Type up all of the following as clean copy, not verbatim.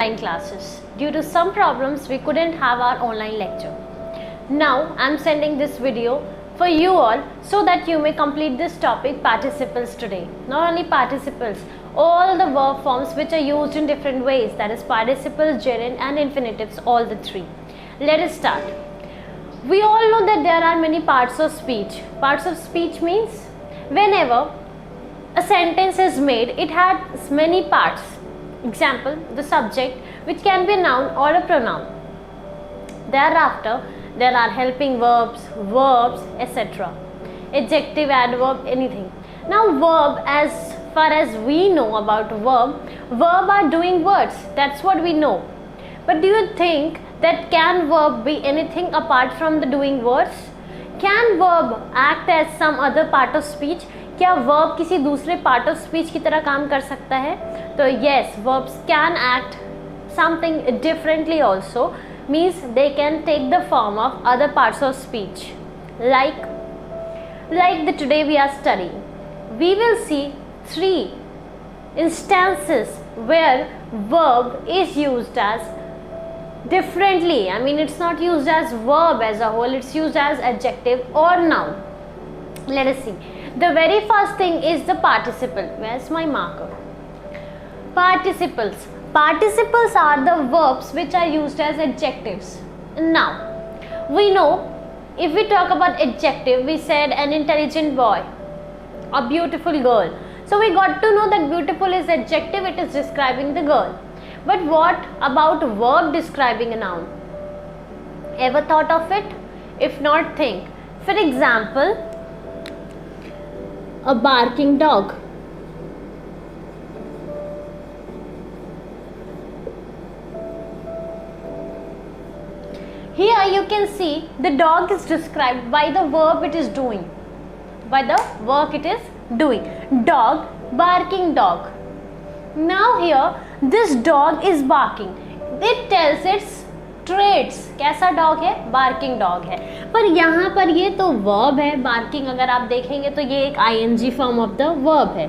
online classes. Due to some problems, we couldn't have our online lecture. Now, I'm sending this video for you all so that you may complete this topic participles today. Not only participles, all the verb forms which are used in different ways, that is participles, gerund and infinitives, all the three. Let us start. We all know that there are many parts of speech. Parts of speech means whenever a sentence is made, it has many parts. Example, the subject, which can be a noun or a pronoun. Thereafter, there are helping verbs, verbs, etc. Adjective, adverb, anything. Now, verb, as far as we know about verb are doing words. That's what we know. But do you think that can verb be anything apart from the doing words? Can verb act as some other part of speech? क्या verb किसी दूसरे part of speech की तरह काम कर सकता है? तो yes, verbs can act something differently also, means they can take the form of other parts of speech. Like the today we are studying. We will see 3 instances where verb is used as differently. I mean, it's not used as verb as a whole, it's used as adjective or noun. Let us see. The very first thing is the participle. Where's my marker? Participles. Participles are the verbs which are used as adjectives. Now, we know if we talk about adjective, we said an intelligent boy, a beautiful girl. So we got to know that beautiful is adjective, it is describing the girl. But what about verb describing a noun? Ever thought of it? If not, think. For example, a barking dog. Here you can see the dog is described by the verb it is doing. By the work it is doing. Dog, barking dog. Now here this dog is barking. It tells its traits. कैसा dog है? Barking dog है. पर यहाँ पर ये तो verb है. Barking अगर आप देखेंगे तो ये एक ing form of the verb है.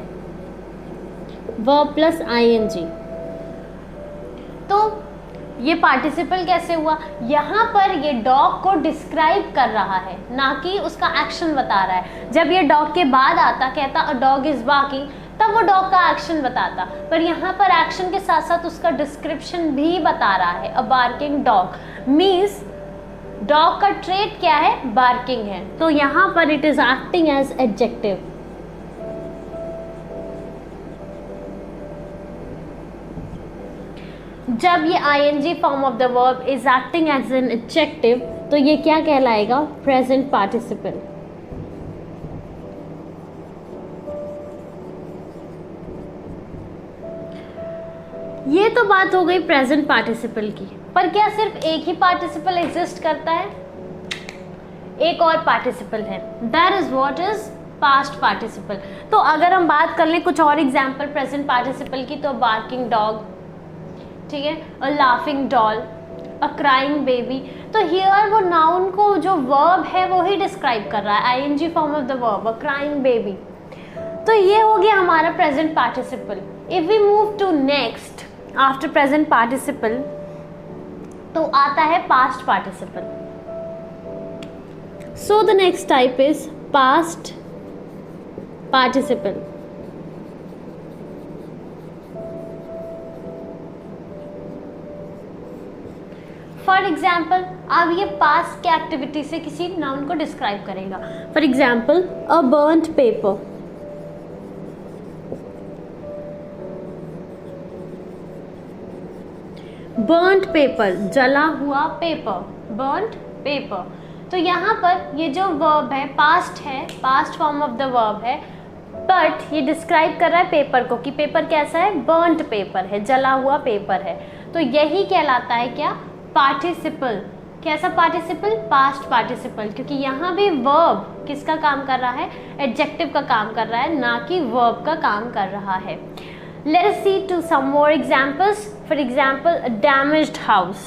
Verb plus ing. तो ये पार्टिसिपल कैसे हुआ? यहाँ पर ये डॉग को डिस्क्राइब कर रहा है, ना कि उसका एक्शन बता रहा है. जब ये डॉग के बाद आता, कहता अ डॉग इज बार्किंग, तब वो डॉग का एक्शन बताता. पर यहाँ पर एक्शन के साथ साथ उसका डिस्क्रिप्शन भी बता रहा है. A barking dog means dog का ट्रेट क्या है? बार्किंग है. तो यहाँ पर it is acting as adjective. जब ये ing form of the verb is acting as an adjective, तो ये क्या कहलाएगा? Present participle. ये तो बात हो गई प्रेजेंट पार्टिसिपल की. पर क्या सिर्फ एक ही पार्टिसिपल एग्जिस्ट करता है? एक और पार्टिसिपल है. That is what is past participle. तो अगर हम बात कर लें कुछ और एग्जाम्पल प्रेजेंट पार्टिसिपल की, तो बार्किंग डॉग, ठीक है, अ लाफिंग डॉल, अ क्राइंग बेबी. तो हियर वो नाउन को जो वर्ब है वो ही डिस्क्राइब कर रहा है, ing form of the verb, a crying baby. तो ये हो गया हमारा present participle. If we move to next after present participle, तो आता है past participle. So the next type is past participle. For example, अब ये पास्ट के एक्टिविटी से किसी नाउन को डिस्क्राइब करेगा. For example, a burnt paper. Burnt paper, जला हुआ पेपर, बर्न्ट पेपर. तो यहाँ पर ये जो वर्ब है पास्ट है, past form of the verb है, बट ये डिस्क्राइब कर रहा है पेपर को कि पेपर कैसा है? बर्न्ट पेपर है, जला हुआ पेपर है. तो यही कहलाता है क्या? पार्टिसिपल. कैसा पार्टिसिपल? Past participle. क्योंकि यहाँ भी वर्ब किसका काम कर रहा है? एडजेक्टिव का काम कर रहा है, ना कि वर्ब का काम कर रहा है. Let us see to some more examples. For example, a damaged house.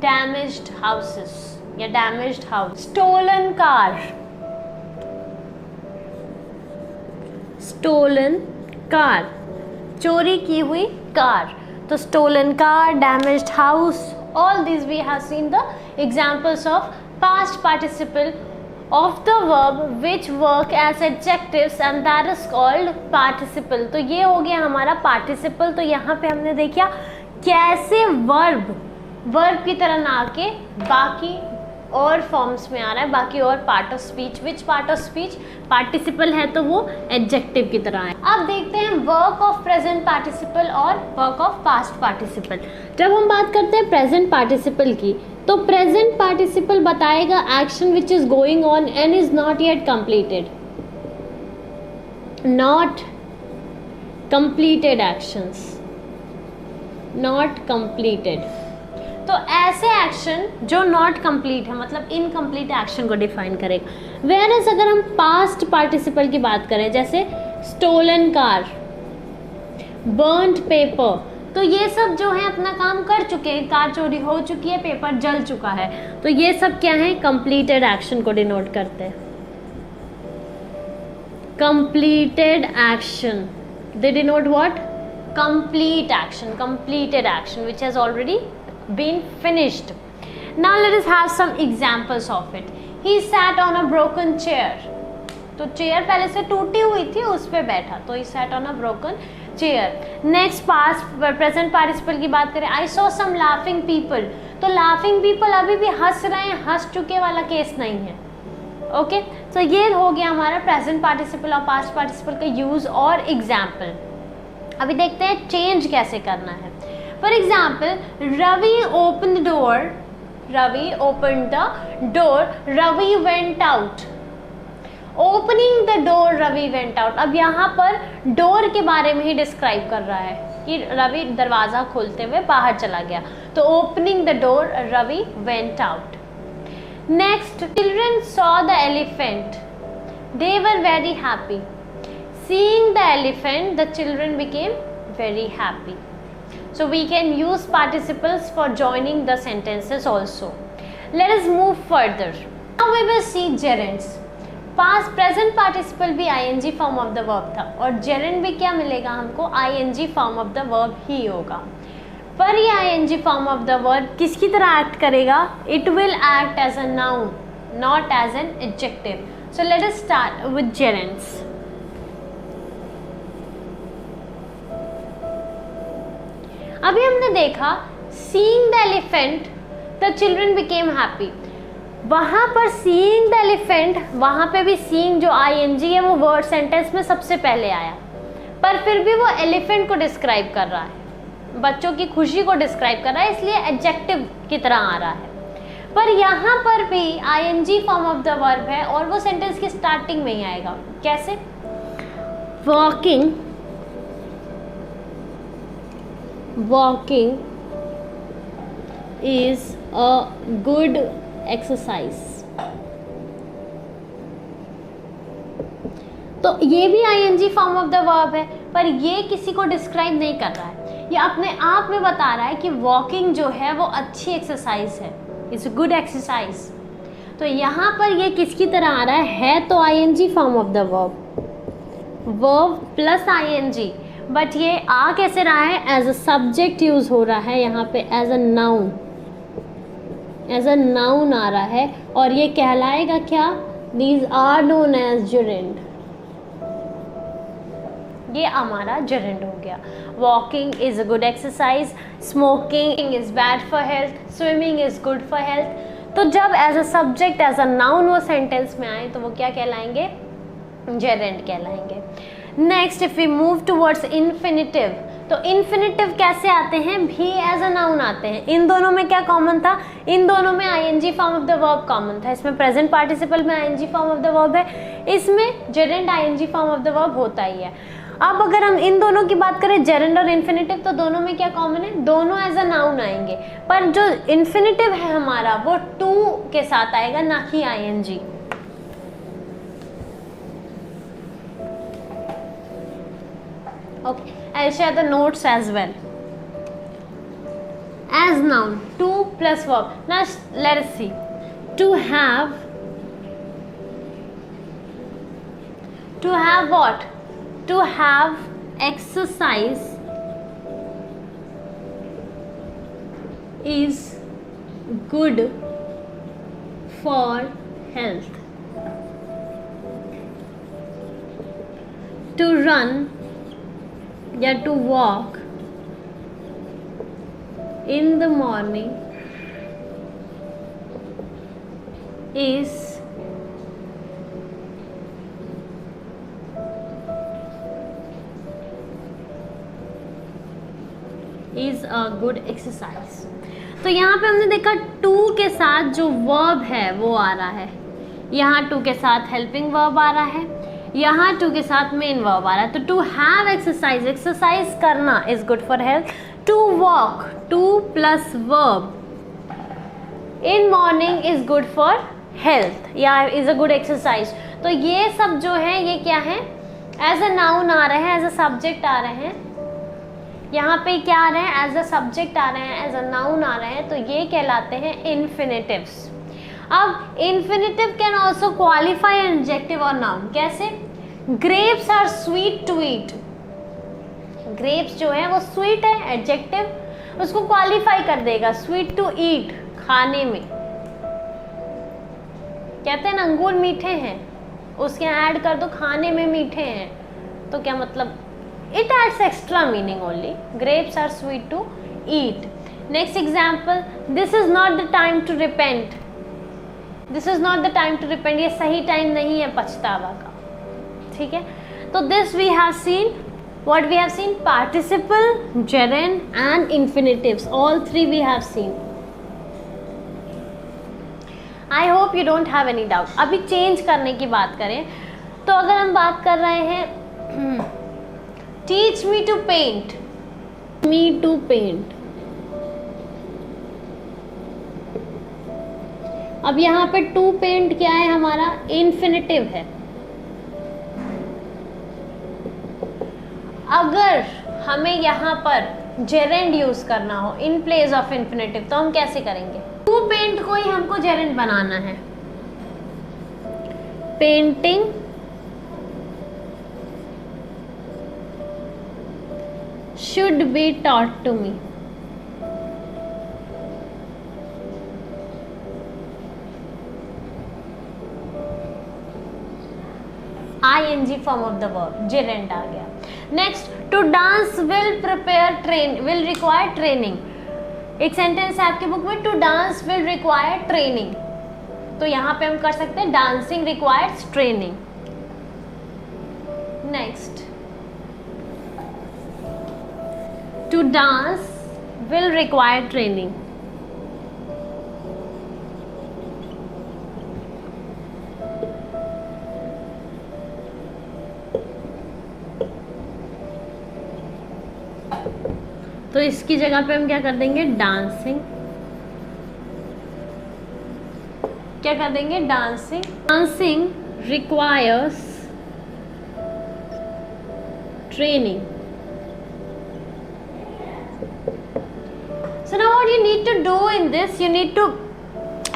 Damaged houses. या damaged house. Stolen car, stolen car, चोरी की हुई कार। तो stolen car, damaged house, all these we have seen the examples of past participle of the verb which work as adjectives and that is called participle। तो ये हो गया हमारा participle। तो यहाँ पे हमने देखा कैसे वर्ब की तरह ना आके बाकी और फॉर्म्स में आ रहा है, बाकी और part of speech. Which part of speech? Participle है तो वो एडजेक्टिव की तरह है। अब देखते हैं वर्क ऑफ प्रेजेंट पार्टिसिपल और वर्क ऑफ पास्ट पार्टिसिपल। जब हम बात करते हैं प्रेजेंट पार्टिसिपल की, तो प्रेजेंट पार्टिसिपल बताएगा action which is going on and is not yet completed, not completed actions, not completed. तो ऐसे एक्शन जो नॉट कंप्लीट है, मतलब इनकम्प्लीट एक्शन को डिफाइन करेगा। वेयरएज़ अगर हम पास्ट पार्टिसिपल की बात करें, जैसे स्टोलन कार, बर्न्ड पेपर, तो ये सब जो है अपना काम कर चुके हैं, कार चोरी हो चुकी है, पेपर जल चुका है, तो ये सब क्या है? कंप्लीटेड एक्शन को डिनोट करते हैं। Completed action, they denote what? Complete action, completed action which has already been finished. Now let us have some examples of it. He sat on a broken chair. तो chair पहले से टूटी हुई थी, उस पर बैठा, तो he sat on a broken chair. Next past present participle की बात करें, I saw some laughing people. तो laughing people अभी भी हंस रहे हैं, हंस चुके वाला केस नहीं है। ओके, तो ये हो गया हमारा प्रेजेंट पार्टिसिपल और पास्ट पार्टिसिपल का यूज और एग्जाम्पल। अभी देखते हैं चेंज कैसे करना है। For example, Ravi open the door, Ravi open the door, Ravi went out. Opening the door, Ravi went out. अब यहाँ पर डोर के बारे में ही डिस्क्राइब कर रहा है कि रवि दरवाज़ा खोलते हुए बाहर चला गया, तो opening the door, Ravi went out. Next, children saw the elephant, they were very happy. Seeing the elephant, the children became very happy. So we can use participles for joining the sentences also. Let us move further. Now we will see gerunds. Past present participle भी ing form of the verb था, और gerund भी क्या मिलेगा हमको? ing form of the verb ही होगा। पर ये ing form of the verb किसकी तरह act करेगा? It will act as a noun, not as an adjective. So let us start with gerunds. अभी हमने देखा seeing the elephant, the children became happy। वहाँ पर seeing the elephant, वहाँ पे भी seeing जो ing है वो वर्ड सेंटेंस में सबसे पहले आया, पर फिर भी वो एलिफेंट को डिस्क्राइब कर रहा है, बच्चों की खुशी को डिस्क्राइब कर रहा है, इसलिए एडजेक्टिव की तरह आ रहा है। पर यहाँ पर भी ing form of the verb है और वो सेंटेंस की स्टार्टिंग में ही आएगा। कैसे? Walking, walking is a good exercise। तो ये भी ing form of the verb है, पर ये किसी को डिस्क्राइब नहीं कर रहा है, ये अपने आप में बता रहा है कि वॉकिंग जो है वो अच्छी एक्सरसाइज है, इट्स गुड एक्सरसाइज। तो यहाँ पर ये किसकी तरह आ रहा है तो ing form of the verb, verb plus ing, but ये आ कैसे रहा है? एज अ सब्जेक्ट यूज हो रहा है यहाँ पे, as a noun, as a noun आ रहा है, और ये कहलाएगा क्या? These are known as gerund. ये हमारा जेरेंड हो गया। Walking is a good exercise, smoking is bad for health, swimming is good for health. तो जब as a subject, as a noun वो सेंटेंस में आए तो वो क्या कहलाएंगे? जेरेंड कहलाएंगे। Next, if we move towards infinitive, तो इन्फिनिटिव कैसे आते हैं? भी एज अ नाउन आते हैं। इन दोनों में क्या कॉमन था? इन दोनों में ing form of the verb common था। इसमें प्रेजेंट पार्टिसिपल में ing form of the verb है, इसमें gerund ing form of the verb होता ही है। अब अगर हम इन दोनों की बात करें, जेरेंड और इन्फिनिटिव, तो दोनों में क्या कॉमन है? दोनों एज अ नाउन आएंगे, पर जो इन्फिनिटिव है हमारा वो टू के साथ आएगा, ना कि ing। Okay, I'll share the notes as well. As noun, to plus verb. Now let us see. to have what? To have exercise is good for health. To run या to walk in the morning is a good exercise. तो यहाँ पे हमने देखा to के साथ जो verb है वो आ रहा है, यहाँ to के साथ helping verb आ रहा है, यहाँ to के साथ main verb आ रहा है. तो to have exercise, exercise करना is good for health. To walk, to plus verb in morning is good for health या is a good exercise. तो ये सब जो है ये क्या है? As a noun आ रहे हैं, as a subject आ रहे हैं. यहाँ पे क्या आ रहे हैं? एज अ सब्जेक्ट आ रहे हैं, एज अ नाउन आ रहे हैं. तो ये कहलाते हैं इन्फिनेटिव्स. अब infinitive can also qualify adjective और नाउन. कैसे? Grapes are sweet to eat. Grapes जो है वो स्वीट है, एडजेक्टिव, उसको क्वालिफाई कर देगा. स्वीट टू ईट, खाने में. कहते हैं ना अंगूर मीठे हैं, उसके ऐड कर दो खाने में मीठे हैं. तो क्या मतलब? It adds extra meaning only. Grapes are sweet to eat. Next example, this is not the time to repent. This is not the time to repent. ये सही टाइम नहीं है पछतावा का. ठीक है. तो this we have seen. What we have seen? Participle, gerund and infinitives. All three we have seen. I hope you don't have any doubt. अभी change करने की बात करें तो अगर हम बात कर रहे हैं Teach me to paint. Me to paint. अब यहाँ पे to paint क्या है? हमारा infinitive है. अगर हमें यहाँ पर gerund यूज करना हो in place of infinitive तो हम कैसे करेंगे? to paint को ही हमको gerund बनाना है. Painting should be taught to me. ing form of the verb, gerund आ गया. Next, to dance will require training. एक सेंटेंस है आपके बुक में, to dance will require training. तो यहाँ पे हम कर सकते हैं dancing requires training. Next, to dance will require training. तो इसकी जगह पे हम क्या कर देंगे? डांसिंग. क्या कर देंगे? Dancing. Dancing requires training. So now what you need to do in this, you need to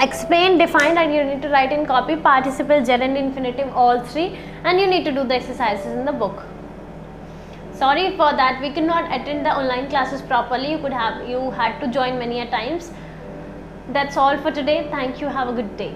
explain, define, and you need to write in copy participle, gerund, infinitive, all three, and you need to do the exercises in the book. Sorry for that, we could not attend the online classes properly. You had to join many a times. That's all for today. Thank you. Have a good day.